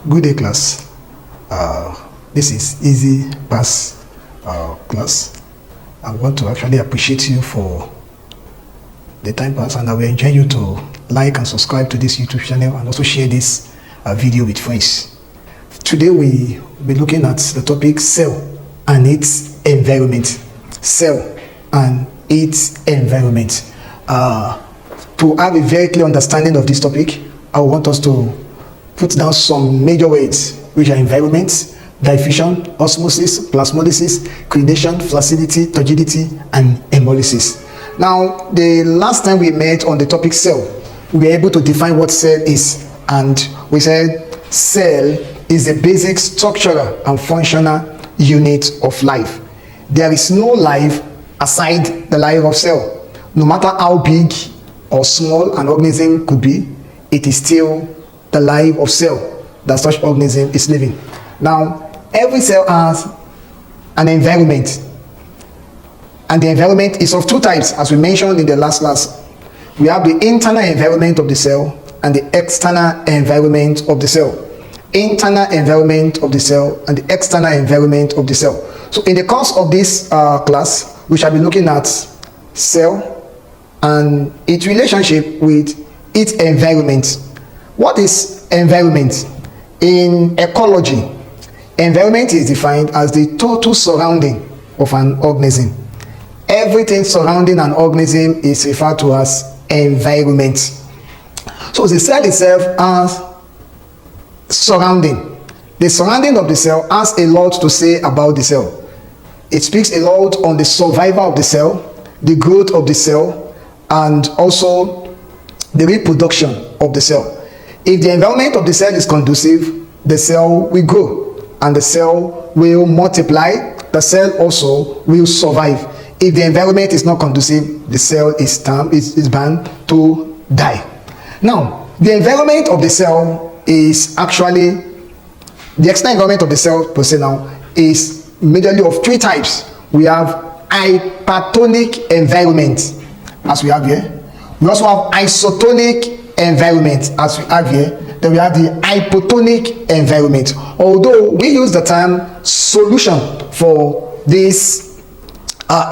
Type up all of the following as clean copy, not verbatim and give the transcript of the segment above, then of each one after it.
Good day, class. This is easy pass class. I want to actually appreciate you for the time pass, and I will enjoy you to like and subscribe to this YouTube channel and also share this video with friends. Today we will be looking at the topic cell and its environment. Cell and its environment. To have a very clear understanding of this topic, I want us to put down some major words, which are environment, diffusion, osmosis, plasmolysis, crenation, flaccidity, turgidity, and hemolysis. Now, the last time we met on the topic cell, we were able to define what cell is, and we said cell is the basic structural and functional unit of life. There is no life aside the life of cell. No matter how big or small an organism could be, it is still the life of cell that such organism is living. Now, every cell has an environment, and the environment is of two types, as we mentioned in the last class. We have the internal environment of the cell and the external environment of the cell. Internal environment of the cell and the external environment of the cell. So in the course of this class, we shall be looking at cell and its relationship with its environment. What is environment? In ecology, environment is defined as the total surrounding of an organism. Everything surrounding an organism is referred to as environment. So the cell itself has surrounding. The surrounding of the cell has a lot to say about the cell. It speaks a lot on the survival of the cell, the growth of the cell, and also the reproduction of the cell. If the environment of the cell is conducive, the cell will grow and the cell will multiply. The cell also will survive. If the environment is not conducive, the cell is bound to die. Now, the environment of the cell is actually, the external environment of the cell per se now is majorly of three types. We have hypertonic environment, as we have here. We also have isotonic environment, as we have here. Then we have the hypotonic environment. Although we use the term solution for this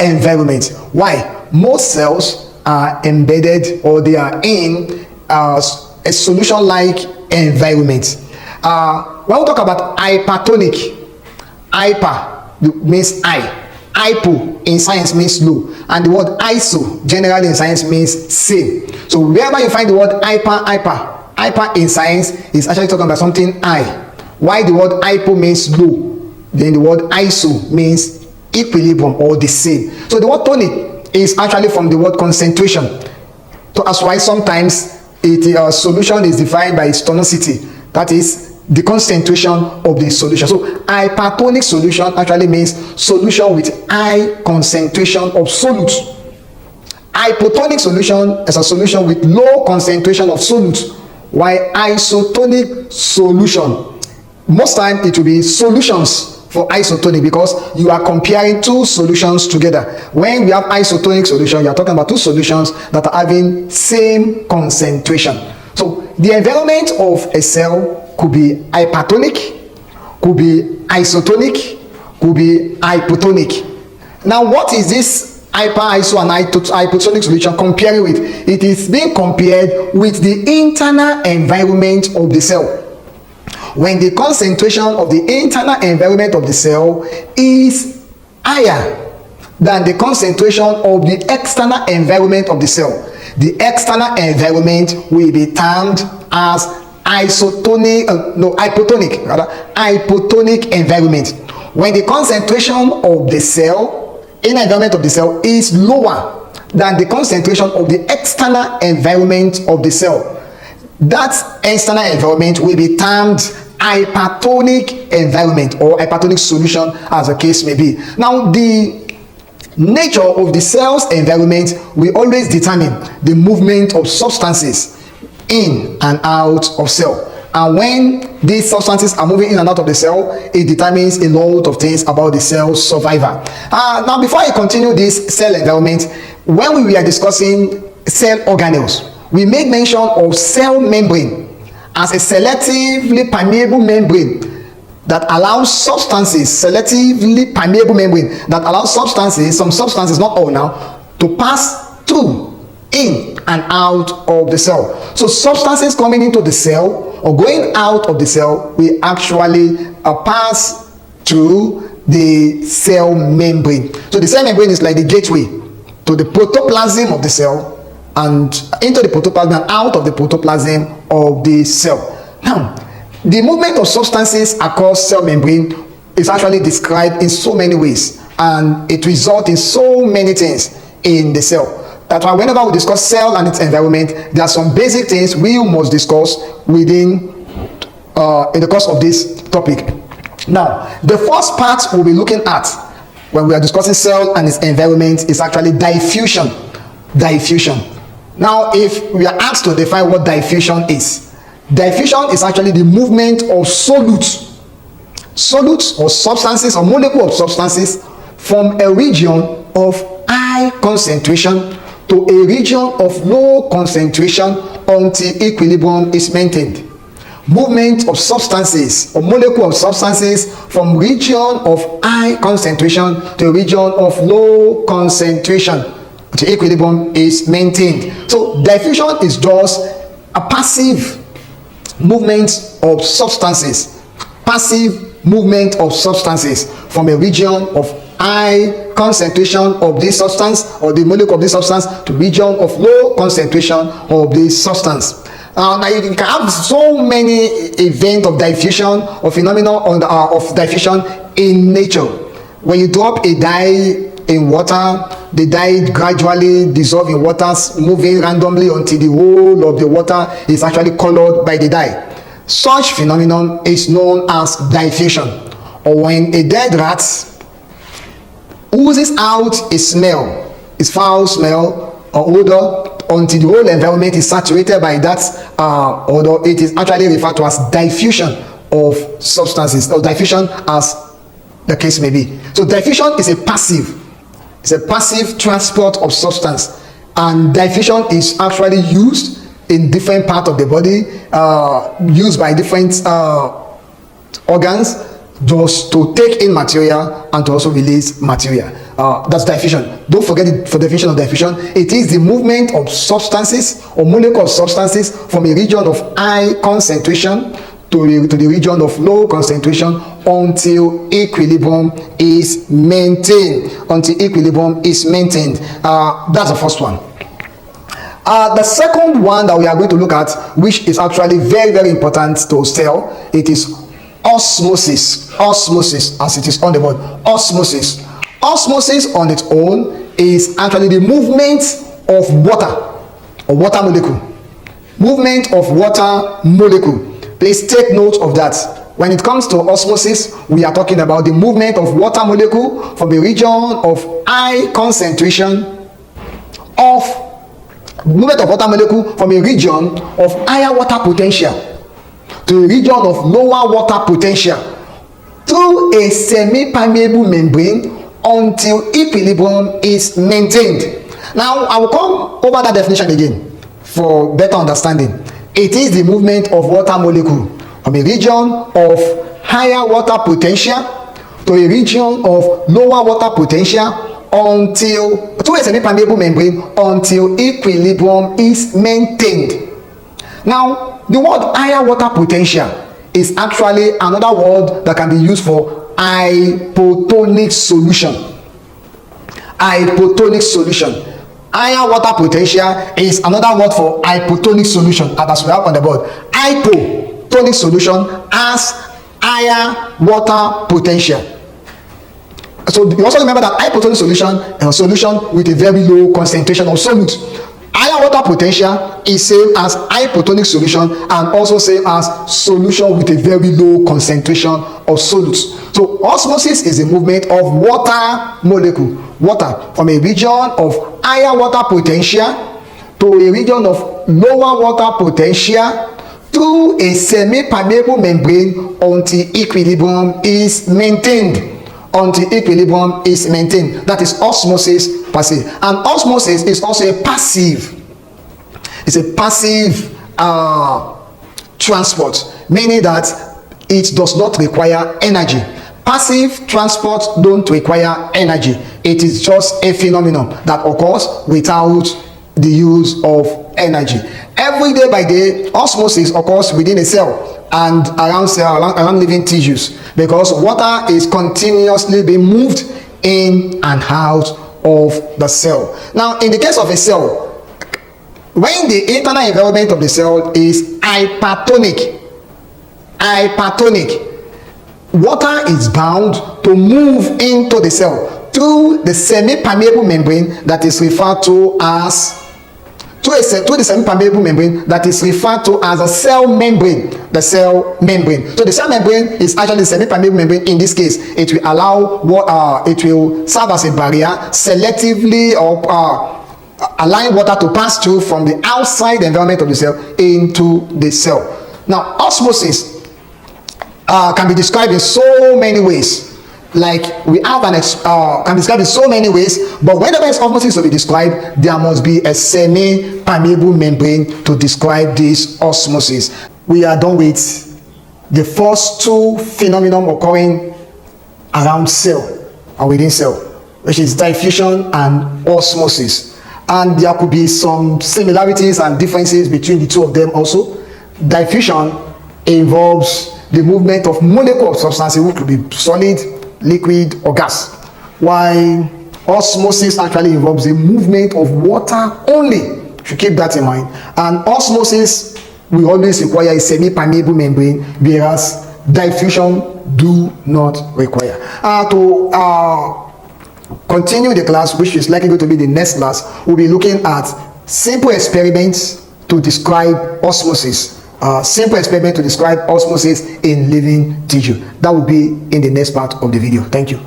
environment. Why? Most cells are embedded, or they are in a solution-like environment. When we talk about hypertonic, hyper means high, hypo in science means low, and the word iso generally in science means same. So wherever you find the word hyper in science is actually talking about something high. Why the word hypo means low, then the word iso means equilibrium or the same. So the word tonic is actually from the word concentration. So that's why sometimes solution is defined by its tonicity, that is the concentration of the solution. So hypertonic solution actually means solution with high concentration of solute. Hypotonic solution is a solution with low concentration of solute, while isotonic solution, most time it will be solutions for isotonic, because you are comparing two solutions together. When we have isotonic solution, you are talking about two solutions that are having same concentration. So the environment of a cell could be hypertonic, could be isotonic, could be hypotonic. Now, what is this hyper, iso, and hypotonic solution comparing with? It is being compared with the internal environment of the cell. When the concentration of the internal environment of the cell is higher than the concentration of the external environment of the cell, the external environment will be termed as hypotonic environment. When the concentration of the cell, inner environment of the cell, is lower than the concentration of the external environment of the cell, that external environment will be termed hypertonic environment or hypertonic solution, as the case may be. Now, the nature of the cell's environment will always determine the movement of substances in and out of cell. And when these substances are moving in and out of the cell, it determines a lot of things about the cell's survival. Now, before I continue this cell environment, when we were discussing cell organelles, we made mention of cell membrane as a selectively permeable membrane that allows substances, selectively permeable membrane that allows substances, some substances, not all now, to pass through, in and out of the cell. So substances coming into the cell or going out of the cell will actually pass through the cell membrane. So the cell membrane is like the gateway to the protoplasm of the cell, and into the protoplasm and out of the protoplasm of the cell. Now, the movement of substances across cell membrane is actually described in so many ways, and it results in so many things in the cell. That's why whenever we discuss cell and its environment, there are some basic things we must discuss within in the course of this topic. Now, the first part we'll be looking at when we are discussing cell and its environment is actually diffusion. Diffusion. Now, if we are asked to define what diffusion is actually the movement of solutes or substances or molecule of substances from a region of high concentration to a region of low concentration until equilibrium is maintained. Movement of substances or molecule of substances from region of high concentration to a region of low concentration until equilibrium is maintained. So diffusion is just a passive movement of substances, passive movement of substances from a region of high concentration of this substance or the molecule of this substance to region of low concentration of this substance. Now you can have so many events of diffusion or phenomena of diffusion in nature. When you drop a dye in water, the dye gradually dissolve in water, moving randomly until the whole of the water is actually colored by the dye. Such phenomenon is known as diffusion. Or when a dead rat oozes out a smell, a foul smell or odor, until the whole environment is saturated by that odor, it is actually referred to as diffusion of substances, or diffusion as the case may be. So diffusion is a passive transport of substance, and diffusion is actually used in different parts of the body, used by different organs, just to take in material and to also release material. That's diffusion. Don't forget for definition of diffusion, it is the movement of substances or molecule of substances from a region of high concentration to the region of low concentration until equilibrium is maintained. Until equilibrium is maintained. That's the first one. The second one that we are going to look at, which is actually very, very important to cell, it is osmosis. Osmosis, as it is on the board. Osmosis. Osmosis on its own is actually the movement of water or water molecule. Movement of water molecule. Please take note of that. When it comes to osmosis, we are talking about the movement of water molecule from a region of high concentration movement of water molecule from a region of higher water potential to a region of lower water potential through a semi-permeable membrane until equilibrium is maintained. Now, I will come over that definition again for better understanding. It is the movement of water molecule from a region of higher water potential to a region of lower water potential to a semi-permeable membrane until equilibrium is maintained. Now, the word higher water potential is actually another word that can be used for hypotonic solution. Hypotonic solution. Higher water potential is another word for hypotonic solution, as we have on the board. Hypotonic solution has higher water potential. So you also remember that hypotonic solution is a solution with a very low concentration of solute. Higher water potential is same as hypotonic solution and also same as solution with a very low concentration of solutes. So osmosis is the movement of water molecule, water from a region of higher water potential to a region of lower water potential through a semi-permeable membrane until equilibrium is maintained. Until equilibrium is maintained. That is osmosis per se. And osmosis is also a passive. It's a passive transport, meaning that it does not require energy. Passive transport don't require energy. It is just a phenomenon that occurs without the use of energy. Every day by day, osmosis occurs within a cell and around living tissues, because water is continuously being moved in and out of the cell. Now, in the case of a cell, when the internal environment of the cell is hypertonic, water is bound to move into the cell through the semi-permeable membrane that is referred to as the semi-permeable membrane that is referred to as a cell membrane. The cell membrane. So the cell membrane is actually the semi-permeable membrane. In this case, it will allow it will serve as a barrier, selectively or allowing water to pass through from the outside environment of the cell into the cell. Now, osmosis can be described in so many ways. Like we have can be described in so many ways, but whenever osmosis will be described, there must be a semi-permeable membrane to describe this osmosis. We are done with the first two phenomena occurring around cell or within cell, which is diffusion and osmosis. And there could be some similarities and differences between the two of them also. Diffusion involves the movement of molecules of substances, which could be solid, liquid, or gas, while osmosis actually involves the movement of water only. You should keep that in mind. And osmosis will always require a semi-permeable membrane, whereas diffusion do not require. To continue the class, which is likely going to be the next class, we'll be looking at simple experiments to describe osmosis. Simple experiment to describe osmosis in living tissue. That will be in the next part of the video. Thank you.